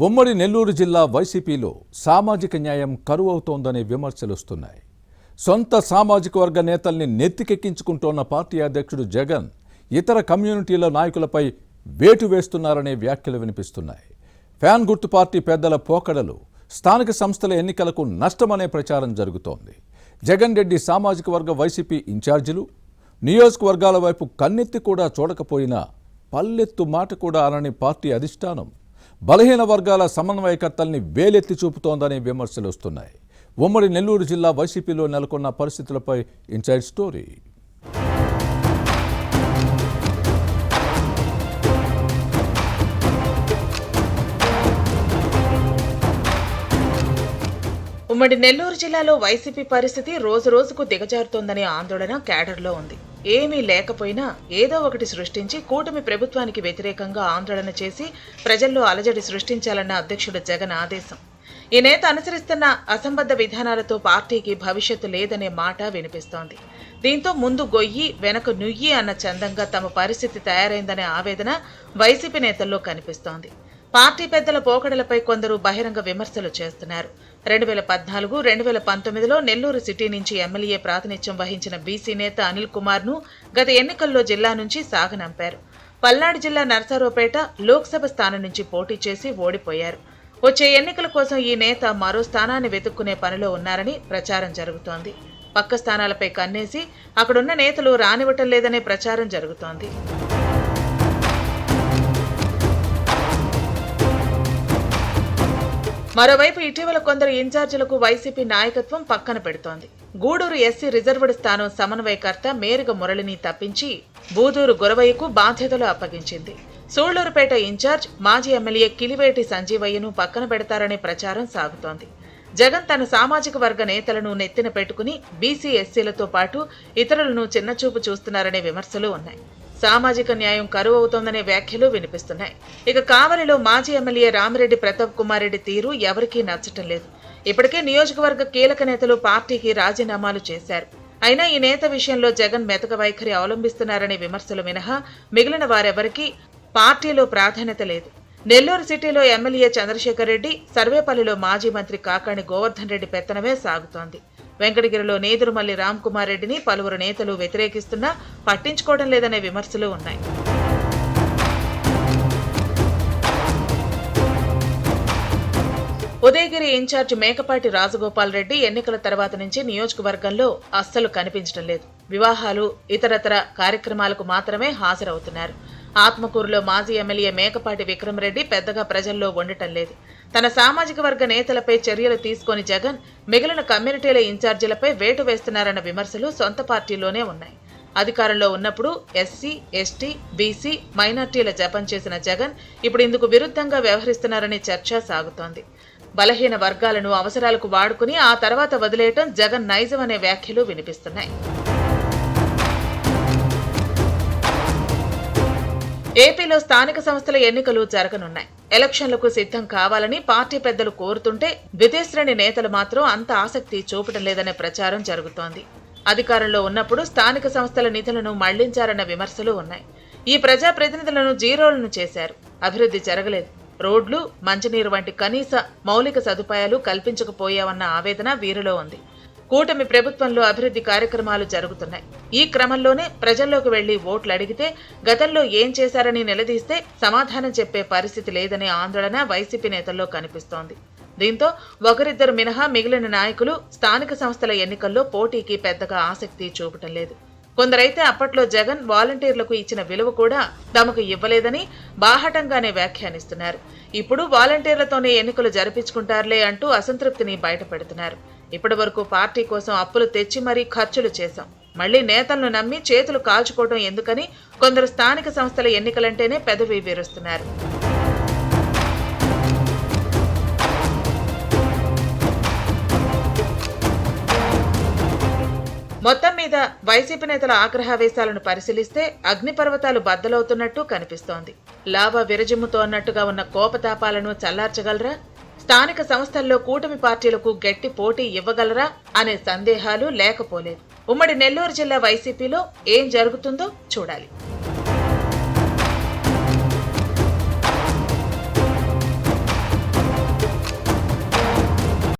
ఉమ్మడి నెల్లూరు జిల్లా వైసీపీలో సామాజిక న్యాయం కరువవుతోందనే విమర్శలు వస్తున్నాయి. సొంత సామాజిక వర్గ నేతల్ని నెత్తికెక్కించుకుంటోన్న పార్టీ అధ్యక్షుడు జగన్ ఇతర కమ్యూనిటీల నాయకులపై వేటు వేస్తున్నారనే వ్యాఖ్యలు వినిపిస్తున్నాయి. ఫ్యాన్ గుర్తు పార్టీ పెద్దల పోకడలు స్థానిక సంస్థల ఎన్నికలకు నష్టమనే ప్రచారం జరుగుతోంది. జగన్ రెడ్డి సామాజిక వర్గ వైసీపీ ఇన్ఛార్జీలు నియోజకవర్గాల వైపు కన్నెత్తి కూడా చూడకపోయినా పల్లెత్తు మాట కూడా అనని పార్టీ అధిష్టానం బలహీన వర్గాల సమన్వయకర్తల్ని వేలెత్తి చూపుతోందనే విమర్శలు వస్తున్నాయి. ఉమ్మడి నెల్లూరు జిల్లా వైసీపీలో నెలకొన్న పరిస్థితులపై ఇన్సైడ్ స్టోరీ. ఉమ్మడి నెల్లూరు జిల్లాలో వైసీపీ పరిస్థితి రోజు రోజుకు దిగజారుతోందనే ఆందోళన క్యాడర్లో ఉంది. ఏమీ లేకపోయినా ఏదో ఒకటి సృష్టించి కూటమి ప్రభుత్వానికి వ్యతిరేకంగా ఆందోళన చేసి ప్రజల్లో అలజడి సృష్టించాలన్న అధ్యక్షుడు జగన్ ఆదేశం. ఈ నేత అనుసరిస్తున్న అసంబద్ధ విధానాలతో పార్టీకి భవిష్యత్తు లేదనే మాట వినిపిస్తోంది. దీంతో ముందు గొయ్యి వెనక నుయ్యి అన్న చందంగా తమ పరిస్థితి తయారైందనే ఆవేదన వైసీపీ నేతల్లో కనిపిస్తోంది. పార్టీ పెద్దల పోకడలపై కొందరు బహిరంగ విమర్శలు చేస్తున్నారు. 2014, 2019లో నెల్లూరు సిటీ నుంచి ఎమ్మెల్యే ప్రాతినిధ్యం వహించిన బీసీ నేత అనిల్ కుమార్ను గత ఎన్నికల్లో జిల్లా నుంచి సాగనంపారు. పల్నాడు జిల్లా నర్సారావుపేట లోక్సభ స్థానం నుంచి పోటీ చేసి ఓడిపోయారు. వచ్చే ఎన్నికల కోసం ఈ నేత మరో స్థానాన్ని వెతుక్కునే పనిలో ఉన్నారని ప్రచారం జరుగుతోంది. పక్క స్థానాలపై కన్నేసి అక్కడున్న నేతలు రానివ్వటం లేదనే ప్రచారం జరుగుతోంది. మరోవైపు ఇటీవల కొందరు ఇన్ఛార్జీలకు వైసీపీ నాయకత్వం పక్కన పెడుతోంది. గూడూరు ఎస్సీ రిజర్వ్డ్ స్థానం సమన్వయకర్త మేరుగ మురళిని తప్పించి బూదూరు గొరవయ్యకు బాధ్యతలు అప్పగించింది. సూళ్లూరుపేట ఇన్ఛార్జ్ మాజీ ఎమ్మెల్యే కిలివేటి సంజీవయ్యను పక్కన పెడతారనే ప్రచారం సాగుతోంది. జగన్ తన సామాజిక వర్గ నేతలను నెత్తిన పెట్టుకుని బీసీ ఎస్సీలతో పాటు ఇతరులను చిన్నచూపు చూస్తున్నారనే విమర్శలు ఉన్నాయి. సామాజిక న్యాయం కరువు అవుతోందనే వ్యాఖ్యలు వినిపిస్తున్నాయి. ఇక కావలిలో మాజీ ఎమ్మెల్యే రామిరెడ్డి ప్రతాప్ కుమార్ రెడ్డి తీరు ఎవరికీ నచ్చటం లేదు. ఇప్పటికే నియోజకవర్గ కీలక నేతలు పార్టీకి రాజీనామాలు చేశారు. అయినా ఈ నేత విషయంలో జగన్ మెతక వైఖరి అవలంబిస్తున్నారనే విమర్శలు మినహా మిగిలిన వారెవరికీ పార్టీలో ప్రాధాన్యత లేదు. నెల్లూరు సిటీలో ఎమ్మెల్యే చంద్రశేఖర్ రెడ్డి, సర్వేపల్లిలో మాజీ మంత్రి కాకాణి గోవర్ధన్ రెడ్డి పెత్తనమే సాగుతోంది. వెంకటగిరిలో నేదురుమల్లి రామ్ కుమార్ రెడ్డిని పలువురు నేతలు వ్యతిరేకిస్తున్నా పట్టించుకోవడం లేదనే విమర్శలు ఉన్నాయి. ఉదయగిరి ఇన్ఛార్జ్ మేకపాటి రాజగోపాల్ రెడ్డి ఎన్నికల తర్వాత నుంచి నియోజకవర్గంలో అస్సలు కనిపించడం లేదు. వివాహాలు, ఇతరతర కార్యక్రమాలకు మాత్రమే హాజరవుతున్నారు. ఆత్మకూరులో మాజీ ఎమ్మెల్యే మేకపాటి విక్రమరెడ్డి పెద్దగా ప్రజల్లో ఉండటం లేదు. తన సామాజిక వర్గ నేతలపై చర్యలు తీసుకొని జగన్ మిగిలిన కమ్యూనిటీల ఇన్ఛార్జీలపై వేటు వేస్తున్నారన్న విమర్శలు సొంత పార్టీలోనే ఉన్నాయి. అధికారంలో ఉన్నప్పుడు ఎస్సీ, ఎస్టీ, బీసీ, మైనార్టీల జపం చేసిన జగన్ ఇప్పుడు ఇందుకు విరుద్ధంగా వ్యవహరిస్తున్నారనే చర్చ సాగుతోంది. బలహీన వర్గాలను అవసరాలకు వాడుకుని ఆ తర్వాత వదిలేయటం జగన్ నైజం అనే వ్యాఖ్యలు వినిపిస్తున్నాయి. ఏపీలో స్థానిక సంస్థల ఎన్నికలు జరగనున్నాయి. ఎలక్షన్లకు సిద్ధం కావాలని పార్టీ పెద్దలు కోరుతుంటే ద్వితీయశ్రేణి నేతలు మాత్రం అంత ఆసక్తి చూపడం లేదనే ప్రచారం జరుగుతోంది. అధికారంలో ఉన్నప్పుడు స్థానిక సంస్థల నిధులను మళ్లించారన్న విమర్శలు ఉన్నాయి. ఈ ప్రజాప్రతినిధులను జీరోలను చేశారు. అభివృద్ధి జరగలేదు. రోడ్లు, మంచినీరు వంటి కనీస మౌలిక సదుపాయాలు కల్పించకపోయావన్న ఆవేదన వీరిలో ఉంది. కూటమి ప్రభుత్వంలో అభివృద్ధి కార్యక్రమాలు జరుగుతున్నాయి. ఈ క్రమంలోనే ప్రజల్లోకి వెళ్లి ఓట్లు అడిగితే గతంలో ఏం చేశారని నిలదీస్తే సమాధానం చెప్పే పరిస్థితి లేదనే ఆందోళన వైసీపీ నేతల్లో కనిపిస్తోంది. దీంతో ఒకరిద్దరు మినహా మిగిలిన నాయకులు స్థానిక సంస్థల ఎన్నికల్లో పోటీకి పెద్దగా ఆసక్తి చూపటం లేదు. కొందరైతే అప్పట్లో జగన్ వాలంటీర్లకు ఇచ్చిన విలువ కూడా తమకు ఇవ్వలేదని బాహటంగానే వ్యాఖ్యానిస్తున్నారు. ఇప్పుడు వాలంటీర్లతోనే ఎన్నికలు జరిపించుకుంటారులే అంటూ అసంతృప్తిని బయటపెడుతున్నారు. ఇప్పటి వరకు పార్టీ కోసం అప్పులు తెచ్చి మరీ ఖర్చులు చేశాం, మళ్లీ నేతలను నమ్మి చేతులు కాల్చుకోవడం ఎందుకని కొందరు స్థానిక సంస్థల ఎన్నికలంటేనే పెదవి విరుస్తున్నారు. మొత్తం మీద వైసీపీ నేతల ఆగ్రహావేశాలను పరిశీలిస్తే అగ్నిపర్వతాలు బద్దలవుతున్నట్టు కనిపిస్తోంది. లావా విరజిమ్ముతో అన్నట్టుగా ఉన్న కోపతాపాలను చల్లార్చగలరా? స్థానిక సంస్థల్లో కూటమి పార్టీలకు గట్టి పోటీ ఇవ్వగలరా అనే సందేహాలు లేకపోలేదు. ఉమ్మడి నెల్లూరు జిల్లా వైసీపీలో ఏం జరుగుతుందో చూడాలి.